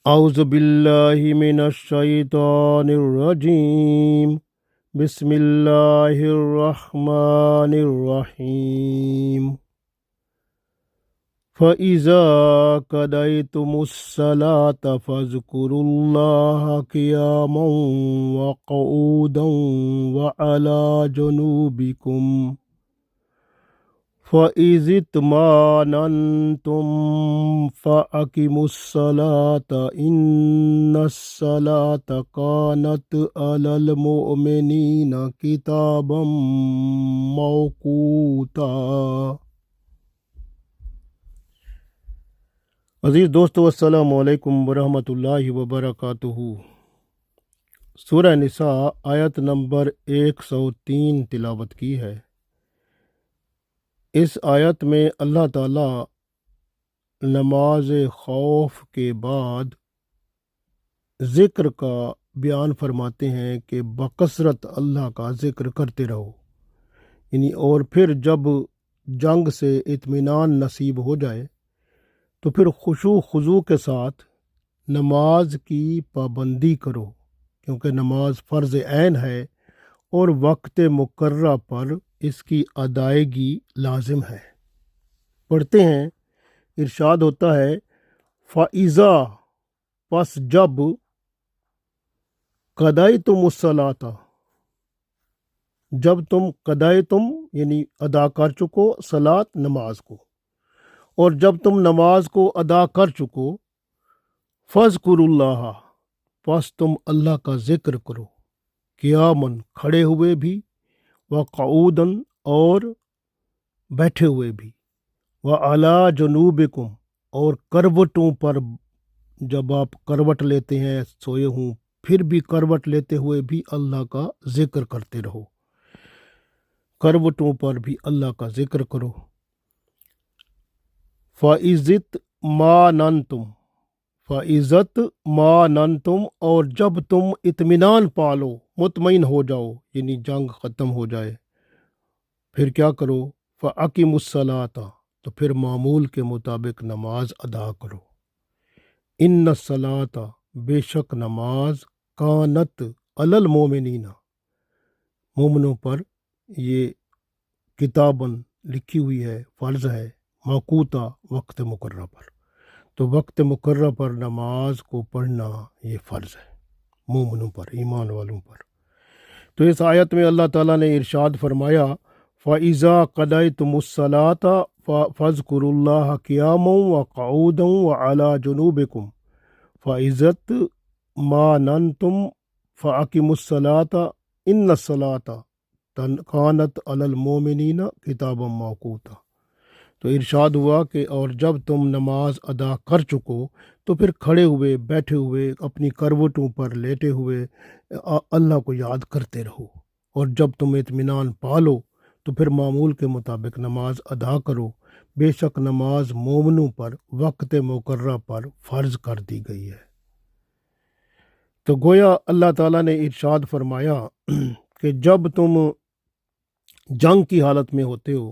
أعوذ بالله من الشيطان الرجيم. بسم الله الرحمن الرحيم. فإذا قضيتم الصلاة فاذكروا الله قياما وقعودا وعلى جنوبكم فإذا اطمأننتم فأقيموا الصلاة إن الصلاة كانت على المؤمنين كتابا موقوتا۔ عزیز دوستو، السلام علیکم ورحمۃ اللہ وبرکاتہ۔ سورہ نساء آیت نمبر 103 تلاوت کی ہے۔ اس آیت میں اللہ تعالیٰ نماز خوف کے بعد ذکر کا بیان فرماتے ہیں کہ بکثرت اللہ کا ذکر کرتے رہو، اور پھر جب جنگ سے اطمینان نصیب ہو جائے تو پھر خشوع خضوع کے ساتھ نماز کی پابندی کرو، کیونکہ نماز فرض عین ہے اور وقت مقررہ پر اس کی ادائیگی لازم ہے۔ پڑھتے ہیں، ارشاد ہوتا ہے فَإِذَا، پس جب، قَضَيْتُمُ الصَّلَاةَ، جب تم قَضَيْتُم ادا کر چکو، صلاۃ نماز کو، اور جب تم نماز کو ادا کر چکو، فَاذْكُرُوا اللَّهَ، پس تم اللہ کا ذکر کرو، قیاماً کھڑے ہوئے بھی، وقعوداً اور بیٹھے ہوئے بھی، وعلی جنوبکم اور کروٹوں پر، جب آپ کروٹ لیتے ہیں سوئے ہوں پھر بھی کروٹ لیتے ہوئے بھی اللہ کا ذکر کرتے رہو، کروٹوں پر بھی اللہ کا ذکر کرو۔ فَإِذَا اطْمَأْنَنْتُمْ، اور جب تم اطمینان پالو، مطمئن ہو جاؤ، جنگ ختم ہو جائے، پھر کیا کرو؟ فَأَقِیمُوا الصَّلَاةَ، تو پھر معمول کے مطابق نماز ادا کرو۔ اِنَّ الصَّلَاةَ، بے شک نماز، کانت علی المؤمنین، مومنوں پر یہ کتاباً لکھی ہوئی ہے، فرض ہے، موقوتا، وقت مقررہ پر۔ تو وقت مقررہ پر نماز کو پڑھنا یہ فرض ہے مومنوں پر، ایمان والوں پر۔ تو اس آیت میں اللہ تعالیٰ نے ارشاد فرمایا فَإِذَا قَضَيْتُمُ الصَّلَاةَ فَاذْكُرُوا اللَّهَ قِيَامًا وَقُعُودًا وَعَلَى جُنُوبِكُمْ فَإِذَا اطْمَأْنَنْتُمْ فَأَقِیمُوا الصَّلَاةَ إِنَّ الصَّلَاةَ كَانَتْ عَلَى الْمُؤْمِنِينَ كِتَابًا مَوْقُوتًا۔ تو ارشاد ہوا کہ اور جب تم نماز ادا کر چکو تو پھر کھڑے ہوئے، بیٹھے ہوئے، اپنی کروٹوں پر لیٹے ہوئے اللہ کو یاد کرتے رہو، اور جب تم اطمینان پالو تو پھر معمول کے مطابق نماز ادا کرو، بے شک نماز مومنوں پر وقت مقررہ پر فرض کر دی گئی ہے۔ تو گویا اللہ تعالیٰ نے ارشاد فرمایا کہ جب تم جنگ کی حالت میں ہوتے ہو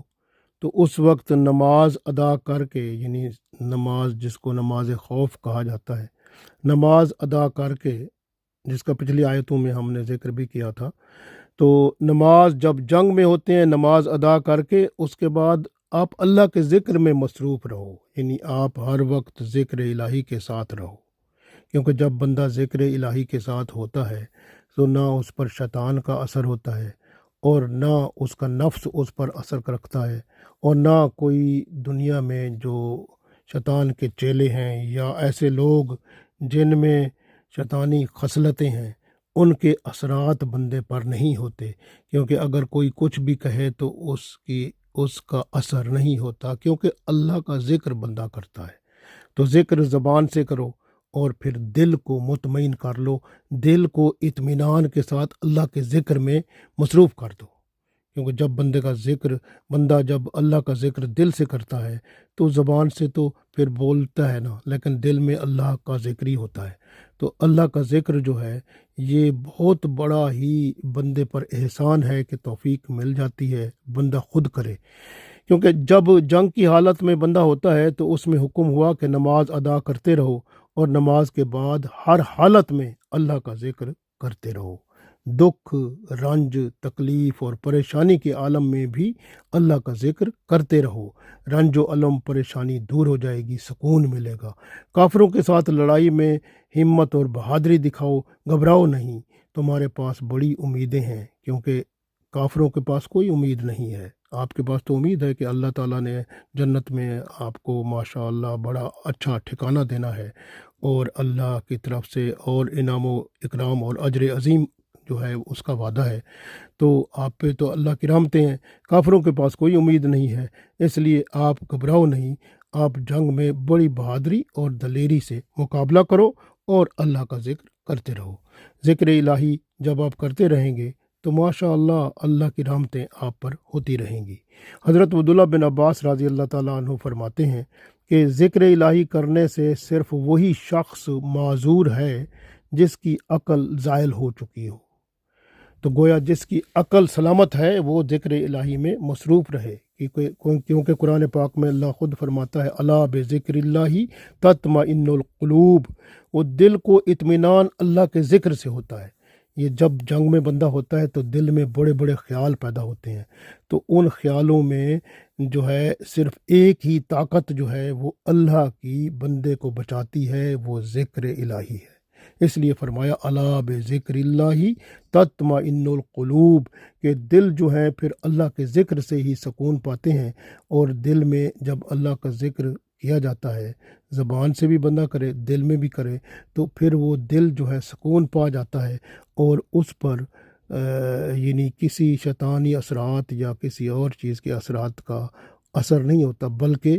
تو اس وقت نماز ادا کر کے، نماز جس کو نماز خوف کہا جاتا ہے، نماز ادا کر کے، جس کا پچھلی آیتوں میں ہم نے ذکر بھی کیا تھا، تو نماز جب جنگ میں ہوتے ہیں نماز ادا کر کے اس کے بعد آپ اللہ کے ذکر میں مصروف رہو، آپ ہر وقت ذکر الہی کے ساتھ رہو، کیونکہ جب بندہ ذکر الہی کے ساتھ ہوتا ہے تو نہ اس پر شیطان کا اثر ہوتا ہے، اور نہ اس کا نفس اس پر اثر رکھتا ہے، اور نہ کوئی دنیا میں جو شیطان کے چیلے ہیں یا ایسے لوگ جن میں شیطانی خصلتیں ہیں ان کے اثرات بندے پر نہیں ہوتے، کیونکہ اگر کوئی کچھ بھی کہے تو اس کا اثر نہیں ہوتا، کیونکہ اللہ کا ذکر بندہ کرتا ہے۔ تو ذکر زبان سے کرو اور پھر دل کو مطمئن کر لو، دل کو اطمینان کے ساتھ اللہ کے ذکر میں مصروف کر دو، کیونکہ جب بندہ جب اللہ کا ذکر دل سے کرتا ہے تو زبان سے تو پھر بولتا ہے نا، لیکن دل میں اللہ کا ذکر ہی ہوتا ہے۔ تو اللہ کا ذکر جو ہے یہ بہت بڑا ہی بندے پر احسان ہے کہ توفیق مل جاتی ہے بندہ خود کرے، کیونکہ جب جنگ کی حالت میں بندہ ہوتا ہے تو اس میں حکم ہوا کہ نماز ادا کرتے رہو، اور نماز کے بعد ہر حالت میں اللہ کا ذکر کرتے رہو۔ دکھ، رنج، تکلیف اور پریشانی کے عالم میں بھی اللہ کا ذکر کرتے رہو۔ رنج و الم، پریشانی دور ہو جائے گی، سکون ملے گا۔ کافروں کے ساتھ لڑائی میں ہمت اور بہادری دکھاؤ، گھبراؤ نہیں، تمہارے پاس بڑی امیدیں ہیں، کیونکہ کافروں کے پاس کوئی امید نہیں ہے۔ آپ کے پاس تو امید ہے کہ اللہ تعالیٰ نے جنت میں آپ کو ماشاء اللہ بڑا اچھا ٹھکانہ دینا ہے، اور اللہ کی طرف سے اور انعام و اکرام اور اجر عظیم جو ہے اس کا وعدہ ہے، تو آپ پہ تو اللہ کی رحمتیں ہیں۔ کافروں کے پاس کوئی امید نہیں ہے، اس لیے آپ گھبراؤ نہیں، آپ جنگ میں بڑی بہادری اور دلیری سے مقابلہ کرو اور اللہ کا ذکر کرتے رہو۔ ذکر الہی جب آپ کرتے رہیں گے تو ماشاء اللہ اللہ کی رحمتیں آپ پر ہوتی رہیں گی۔ حضرت عبداللہ بن عباس رضی اللہ تعالیٰ عنہ فرماتے ہیں کہ ذکر الہی کرنے سے صرف وہی شخص معذور ہے جس کی عقل زائل ہو چکی ہو۔ تو گویا جس کی عقل سلامت ہے وہ ذکر الہی میں مصروف رہے، کیونکہ قرآن پاک میں اللہ خود فرماتا ہے الا بذکر اللہ تطمئن القلوب، وہ دل کو اطمینان اللہ کے ذکر سے ہوتا ہے۔ یہ جب جنگ میں بندہ ہوتا ہے تو دل میں بڑے بڑے خیال پیدا ہوتے ہیں، تو ان خیالوں میں جو ہے صرف ایک ہی طاقت جو ہے وہ اللہ کی بندے کو بچاتی ہے، وہ ذکر الہی ہے۔ اس لیے فرمایا الا بذکر اللہ تطمئن القلوب، کہ دل جو ہے پھر اللہ کے ذکر سے ہی سکون پاتے ہیں، اور دل میں جب اللہ کا ذکر کیا جاتا ہے، زبان سے بھی بندہ کرے، دل میں بھی کرے، تو پھر وہ دل جو ہے سکون پا جاتا ہے، اور اس پر یعنی کسی شیطانی اثرات یا کسی اور چیز کے اثرات کا اثر نہیں ہوتا، بلکہ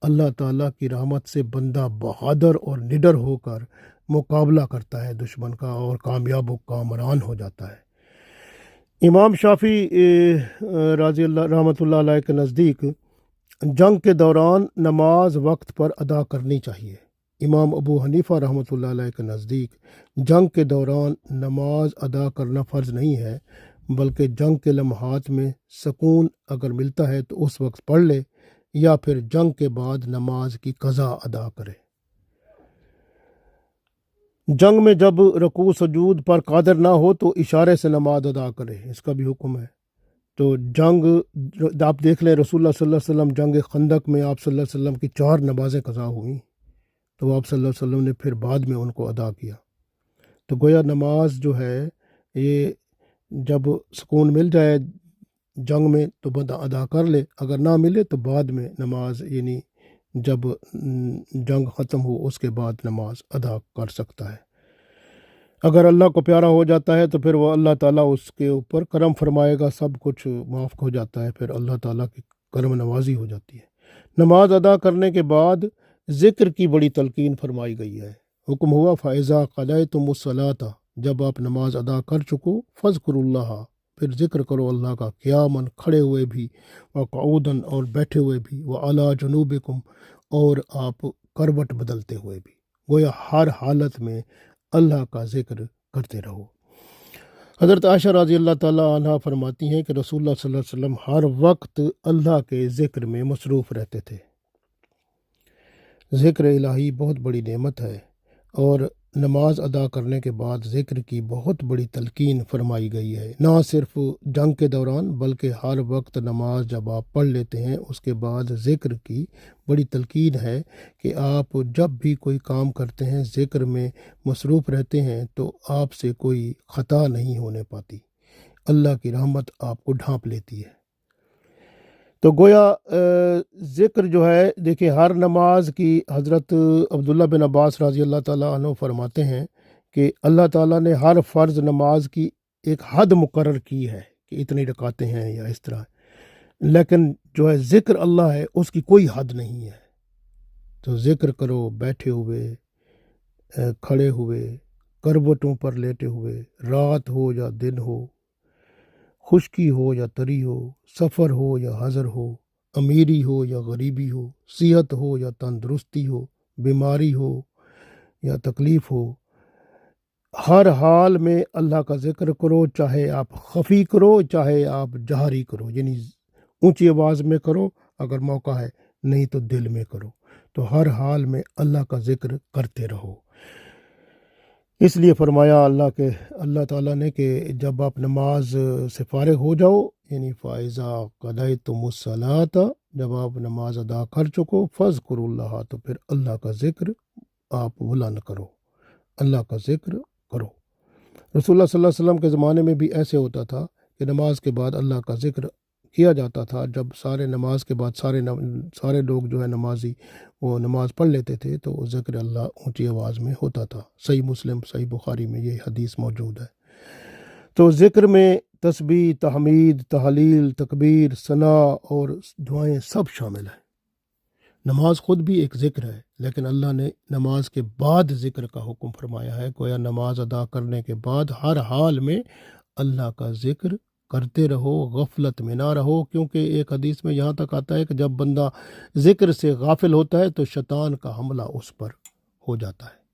اللہ تعالیٰ کی رحمت سے بندہ بہادر اور نڈر ہو کر مقابلہ کرتا ہے دشمن کا، اور کامیاب و کامران ہو جاتا ہے۔ امام شافعی رضی اللہ رحمۃ اللہ علیہ کے نزدیک جنگ کے دوران نماز وقت پر ادا کرنی چاہیے۔ امام ابو حنیفہ رحمۃ اللہ علیہ کے نزدیک جنگ کے دوران نماز ادا کرنا فرض نہیں ہے، بلکہ جنگ کے لمحات میں سکون اگر ملتا ہے تو اس وقت پڑھ لے، یا پھر جنگ کے بعد نماز کی قضا ادا کرے۔ جنگ میں جب رکوع سجود پر قادر نہ ہو تو اشارے سے نماز ادا کرے، اس کا بھی حکم ہے۔ تو جنگ آپ دیکھ لیں، رسول اللہ صلی اللہ علیہ وسلم جنگ خندق میں آپ صلی اللہ علیہ وسلم کی 4 نمازیں قضا ہوئیں، تو آپ صلی اللہ علیہ وسلم نے پھر بعد میں ان کو ادا کیا۔ تو گویا نماز جو ہے یہ جب سکون مل جائے جنگ میں تو بندہ ادا کر لے، اگر نہ ملے تو بعد میں نماز یعنی جب جنگ ختم ہو اس کے بعد نماز ادا کر سکتا ہے۔ اگر اللہ کو پیارا ہو جاتا ہے تو پھر وہ اللہ تعالیٰ اس کے اوپر کرم فرمائے گا، سب کچھ معاف ہو جاتا ہے، پھر اللہ تعالیٰ کی کرم نوازی ہو جاتی ہے۔ نماز ادا کرنے کے بعد ذکر کی بڑی تلقین فرمائی گئی ہے۔ حکم ہوا فَإِذَا قَضَيْتُمُ الصَّلَاةَ، جب آپ نماز ادا کر چکو، فَاذْكُرُوا اللَّهَ، پھر ذکر کرو اللہ کا، قیاماً، کھڑے ہوئے بھی، وقعوداً، اور بیٹھے ہوئے بھی، وعلیٰ جنوبکم، اور آپ کروٹ بدلتے ہوئے بھی۔ گویا ہر حالت میں اللہ کا ذکر کرتے رہو۔ حضرت عائشہ رضی اللہ تعالیٰ عنہ فرماتی ہیں کہ رسول اللہ صلی اللہ علیہ وسلم ہر وقت اللہ کے ذکر میں مصروف رہتے تھے۔ ذکر الہی بہت بڑی نعمت ہے، اور نماز ادا کرنے کے بعد ذکر کی بہت بڑی تلقین فرمائی گئی ہے، نہ صرف جنگ کے دوران بلکہ ہر وقت نماز جب آپ پڑھ لیتے ہیں اس کے بعد ذکر کی بڑی تلقین ہے کہ آپ جب بھی کوئی کام کرتے ہیں ذکر میں مصروف رہتے ہیں تو آپ سے کوئی خطا نہیں ہونے پاتی، اللہ کی رحمت آپ کو ڈھانپ لیتی ہے۔ تو گویا ذکر جو ہے دیکھیں ہر نماز کی، حضرت عبداللہ بن عباس رضی اللہ تعالیٰ عنہ فرماتے ہیں کہ اللہ تعالیٰ نے ہر فرض نماز کی ایک حد مقرر کی ہے کہ اتنی رکعتیں ہیں یا اس طرح، لیکن جو ہے ذکر اللہ ہے اس کی کوئی حد نہیں ہے۔ تو ذکر کرو بیٹھے ہوئے، کھڑے ہوئے، کروٹوں پر لیٹے ہوئے، رات ہو یا دن ہو، خشکی ہو یا تری ہو، سفر ہو یا حضر ہو، امیری ہو یا غریبی ہو، صحت ہو یا تندرستی ہو، بیماری ہو یا تکلیف ہو، ہر حال میں اللہ کا ذکر کرو، چاہے آپ خفی کرو چاہے آپ جہری کرو، یعنی اونچی آواز میں کرو اگر موقع ہے، نہیں تو دل میں کرو۔ تو ہر حال میں اللہ کا ذکر کرتے رہو۔ اس لیے فرمایا اللہ تعالیٰ نے کہ جب آپ نماز سے فارغ ہو جاؤ، یعنی فَإِذَا قَضَيْتُمُ الصَّلَاةَ، جب آپ نماز ادا کر چکو، فَاذْكُرُوا اللَّهَ، تو پھر اللہ کا ذکر آپ بھولا نہ کرو، اللہ کا ذکر کرو۔ رسول اللہ صلی اللہ علیہ وسلم کے زمانے میں بھی ایسے ہوتا تھا کہ نماز کے بعد اللہ کا ذکر کیا جاتا تھا۔ جب سارے نماز کے بعد سارے لوگ جو ہے نمازی وہ نماز پڑھ لیتے تھے تو ذکر اللہ اونچی آواز میں ہوتا تھا۔ صحیح مسلم، صحیح بخاری میں یہ حدیث موجود ہے۔ تو ذکر میں تسبیح، تحمید، تحلیل، تکبیر، ثنا اور دعائیں سب شامل ہیں۔ نماز خود بھی ایک ذکر ہے، لیکن اللہ نے نماز کے بعد ذکر کا حکم فرمایا ہے۔ گویا نماز ادا کرنے کے بعد ہر حال میں اللہ کا ذکر کرتے رہو، غفلت میں نہ رہو، کیونکہ ایک حدیث میں یہاں تک آتا ہے کہ جب بندہ ذکر سے غافل ہوتا ہے تو شیطان کا حملہ اس پر ہو جاتا ہے۔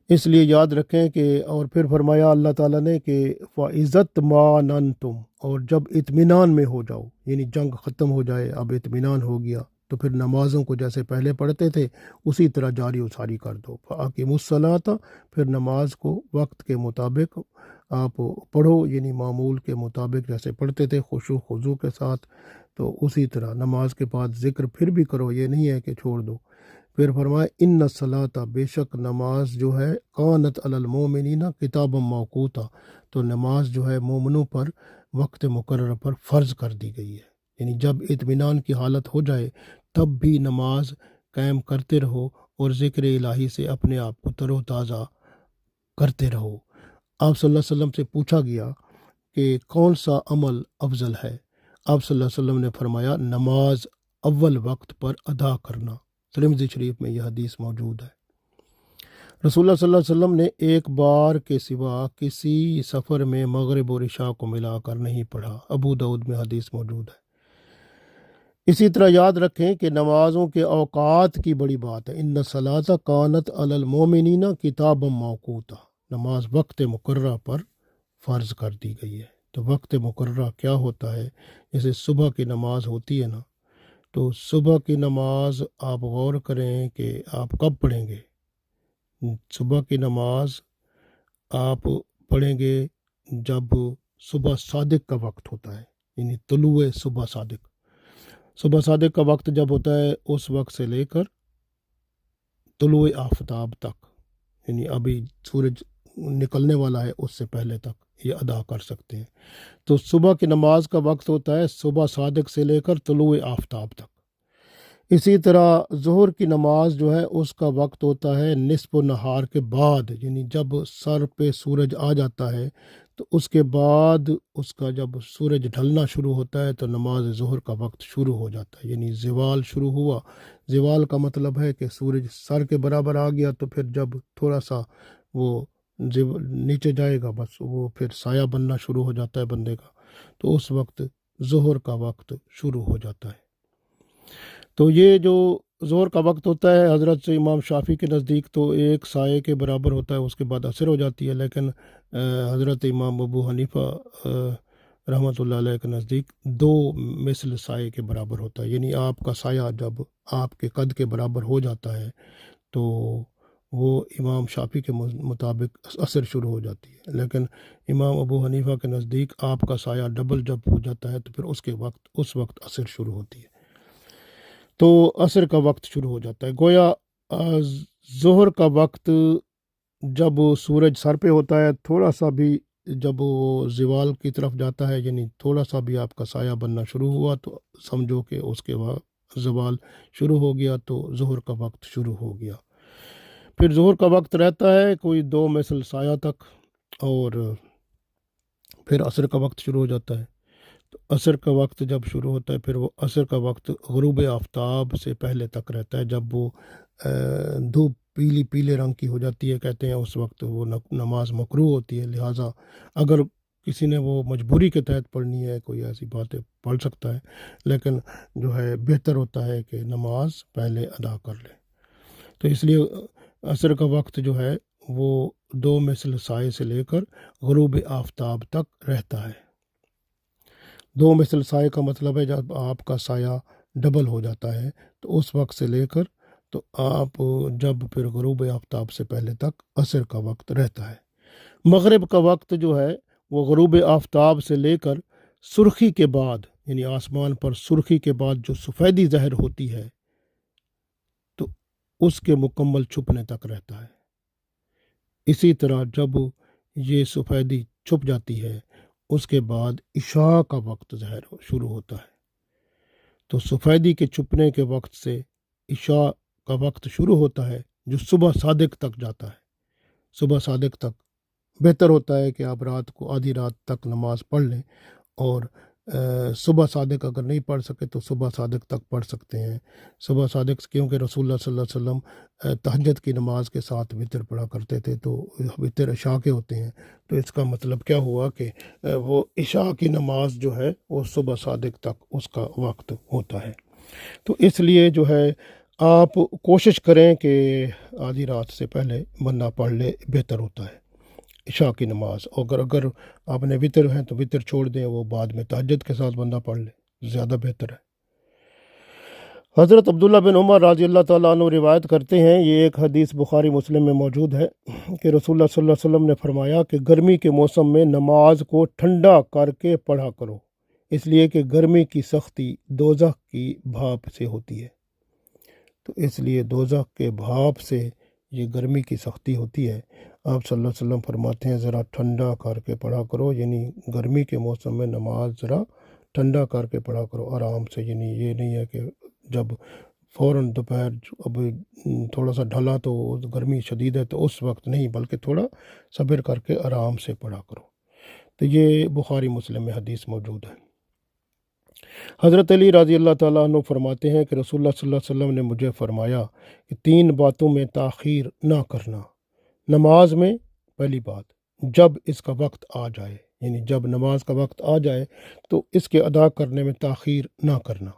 اس لیے یاد رکھیں کہ اور پھر فرمایا اللہ تعالیٰ نے کہ فَإِذَا اطْمَأْنَنْتُمْ، اور جب اطمینان میں ہو جاؤ، یعنی جنگ ختم ہو جائے، اب اطمینان ہو گیا، تو پھر نمازوں کو جیسے پہلے پڑھتے تھے اسی طرح جاری و ساری کر دو۔ فَأَقِیمُوا الصَّلَاةَ، پھر نماز کو وقت کے مطابق آپ پڑھو، یعنی معمول کے مطابق جیسے پڑھتے تھے خشوع خضوع کے ساتھ، تو اسی طرح نماز کے بعد ذکر پھر بھی کرو، یہ نہیں ہے کہ چھوڑ دو۔ پھر فرمایا ان الصلاۃ، بے شک نماز جو ہے کانت علی المؤمنین کتابا موقوتا، تو نماز جو ہے مومنوں پر وقت مقرر پر فرض کر دی گئی ہے۔ یعنی جب اطمینان کی حالت ہو جائے تب بھی نماز قائم کرتے رہو اور ذکر الہی سے اپنے آپ کو تر و تازہ کرتے رہو۔ آپ صلی اللہ علیہ وسلم سے پوچھا گیا کہ کون سا عمل افضل ہے؟ آپ صلی اللہ علیہ وسلم نے فرمایا نماز اول وقت پر ادا کرنا۔ ترمذی شریف میں یہ حدیث موجود ہے۔ رسول اللہ صلی اللہ علیہ وسلم نے ایک بار کے سوا کسی سفر میں مغرب اور عشاء کو ملا کر نہیں پڑھا۔ ابو داؤد میں حدیث موجود ہے۔ اسی طرح یاد رکھیں کہ نمازوں کے اوقات کی بڑی بات ہے۔ ان الصلاۃ کانت علی المؤمنین کتابا موقوتا، نماز وقت مقررہ پر فرض کر دی گئی ہے۔ تو وقت مقررہ کیا ہوتا ہے؟ جیسے صبح کی نماز ہوتی ہے نا، تو صبح کی نماز آپ غور کریں کہ آپ کب پڑھیں گے۔ صبح کی نماز آپ پڑھیں گے جب صبح صادق کا وقت ہوتا ہے، یعنی طلوع صبح صادق۔ صبح صادق کا وقت جب ہوتا ہے اس وقت سے لے کر طلوع آفتاب تک، یعنی ابھی سورج نکلنے والا ہے اس سے پہلے تک یہ ادا کر سکتے ہیں۔ تو صبح کی نماز کا وقت ہوتا ہے صبح صادق سے لے کر طلوع آفتاب تک۔ اسی طرح ظہر کی نماز جو ہے اس کا وقت ہوتا ہے نصف نہار کے بعد، یعنی جب سر پہ سورج آ جاتا ہے تو اس کے بعد اس کا جب سورج ڈھلنا شروع ہوتا ہے تو نماز ظہر کا وقت شروع ہو جاتا ہے، یعنی زوال شروع ہوا۔ زوال کا مطلب ہے کہ سورج سر کے برابر آ گیا تو پھر جب تھوڑا سا وہ نیچے جائے گا بس وہ پھر سایہ بننا شروع ہو جاتا ہے بندے کا، تو اس وقت ظہر کا وقت شروع ہو جاتا ہے۔ تو یہ جو ظہر کا وقت ہوتا ہے حضرت امام شافعی کے نزدیک تو ایک سائے کے برابر ہوتا ہے، اس کے بعد عصر ہو جاتی ہے، لیکن حضرت امام ابو حنیفہ رحمۃ اللہ علیہ کے نزدیک 2 مثل سائے کے برابر ہوتا ہے، یعنی آپ کا سایہ جب آپ کے قد کے برابر ہو جاتا ہے تو وہ امام شافعی کے مطابق عصر شروع ہو جاتی ہے، لیکن امام ابو حنیفہ کے نزدیک آپ کا سایہ ڈبل جب ہو جاتا ہے تو پھر اس وقت عصر شروع ہوتی ہے، تو عصر کا وقت شروع ہو جاتا ہے۔ گویا ظہر کا وقت جب سورج سر پہ ہوتا ہے، تھوڑا سا بھی جب وہ زوال کی طرف جاتا ہے، یعنی تھوڑا سا بھی آپ کا سایہ بننا شروع ہوا تو سمجھو کہ اس کے بعد زوال شروع ہو گیا تو ظہر کا وقت شروع ہو گیا۔ پھر ظہر کا وقت رہتا ہے کوئی 2 مثل سایہ تک، اور پھر عصر کا وقت شروع ہو جاتا ہے۔ تو عصر کا وقت جب شروع ہوتا ہے پھر وہ عصر کا وقت غروب آفتاب سے پہلے تک رہتا ہے، جب وہ دھوپ پیلے رنگ کی ہو جاتی ہے، کہتے ہیں اس وقت وہ نماز مکروہ ہوتی ہے، لہٰذا اگر کسی نے وہ مجبوری کے تحت پڑھنی ہے کوئی ایسی بات ہے پڑھ سکتا ہے، لیکن جو ہے بہتر ہوتا ہے کہ نماز پہلے ادا کر لے۔ تو اس لیے عصر کا وقت جو ہے وہ 2 مثل سائے سے لے کر غروب آفتاب تک رہتا ہے۔ 2 مثل سائے کا مطلب ہے جب آپ کا سایہ ڈبل ہو جاتا ہے تو اس وقت سے لے کر تو آپ جب پھر غروب آفتاب سے پہلے تک عصر کا وقت رہتا ہے۔ مغرب کا وقت جو ہے وہ غروب آفتاب سے لے کر سرخی کے بعد، یعنی آسمان پر سرخی کے بعد جو سفیدی ظاہر ہوتی ہے تو اس کے مکمل چھپنے تک رہتا ہے۔ اسی طرح جب یہ سفیدی چھپ جاتی ہے اس کے بعد عشاء کا وقت ظاہر شروع ہوتا ہے۔ تو سفیدی کے چھپنے کے وقت سے عشاء کا وقت شروع ہوتا ہے جو صبح صادق تک جاتا ہے۔ صبح صادق تک بہتر ہوتا ہے کہ آپ رات کو آدھی رات تک نماز پڑھ لیں، اور صبح صادق اگر نہیں پڑھ سکے تو صبح صادق تک پڑھ سکتے ہیں۔ صبح صادق کیونکہ رسول اللہ صلی اللہ علیہ وسلم تہجد کی نماز کے ساتھ وطر پڑھا کرتے تھے، تو وطر عشاء کے ہوتے ہیں، تو اس کا مطلب کیا ہوا کہ وہ عشاء کی نماز جو ہے وہ صبح صادق تک اس کا وقت ہوتا ہے۔ تو اس لیے جو ہے آپ کوشش کریں کہ آدھی رات سے پہلے بندہ پڑھ لے، بہتر ہوتا ہے عشاء کی نماز۔ اگر آپ نے وطر ہیں تو وطر چھوڑ دیں، وہ بعد میں تہجد کے ساتھ بندہ پڑھ لے، زیادہ بہتر ہے۔ حضرت عبداللہ بن عمر رضی اللہ تعالیٰ عنہ روایت کرتے ہیں، یہ ایک حدیث بخاری مسلم میں موجود ہے کہ رسول اللہ صلی اللہ علیہ وسلم نے فرمایا کہ گرمی کے موسم میں نماز کو ٹھنڈا کر کے پڑھا کرو، اس لیے کہ گرمی کی سختی دوزخ کی بھاپ سے ہوتی ہے۔ تو اس لیے دوزخ کے بھاپ سے یہ گرمی کی سختی ہوتی ہے۔ آپ صلی اللہ علیہ وسلم فرماتے ہیں ذرا ٹھنڈا کر کے پڑھا کرو، یعنی گرمی کے موسم میں نماز ذرا ٹھنڈا کر کے پڑھا کرو آرام سے، یعنی یہ نہیں ہے کہ جب فوراً دوپہر اب تھوڑا سا ڈھلا تو گرمی شدید ہے تو اس وقت نہیں، بلکہ تھوڑا صبر کر کے آرام سے پڑھا کرو۔ تو یہ بخاری مسلم میں حدیث موجود ہے۔ حضرت علی رضی اللہ تعالیٰ عنہ فرماتے ہیں کہ رسول اللہ صلی اللہ علیہ وسلم نے مجھے فرمایا کہ 3 باتوں میں تاخیر نہ کرنا۔ نماز میں پہلی بات، جب اس کا وقت آ جائے، یعنی جب نماز کا وقت آ جائے تو اس کے ادا کرنے میں تاخیر نہ کرنا۔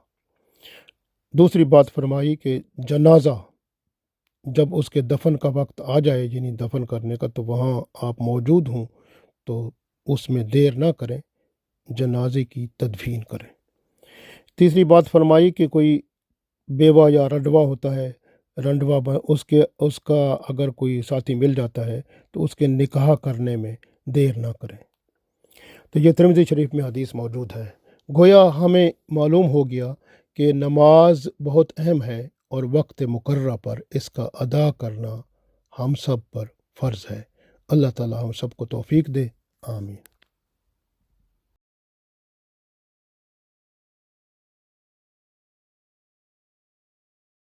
دوسری بات فرمائی کہ جنازہ جب اس کے دفن کا وقت آ جائے، یعنی دفن کرنے کا، تو وہاں آپ موجود ہوں تو اس میں دیر نہ کریں، جنازے کی تدفین کریں۔ تیسری بات فرمائی کہ کوئی بیوہ یا رنڈوا ہوتا ہے، رنڈوا اس کا اگر کوئی ساتھی مل جاتا ہے تو اس کے نکاح کرنے میں دیر نہ کریں۔ تو یہ ترمذی شریف میں حدیث موجود ہے۔ گویا ہمیں معلوم ہو گیا کہ نماز بہت اہم ہے اور وقت مقررہ پر اس کا ادا کرنا ہم سب پر فرض ہے۔ اللہ تعالی ہم سب کو توفیق دے، آمین۔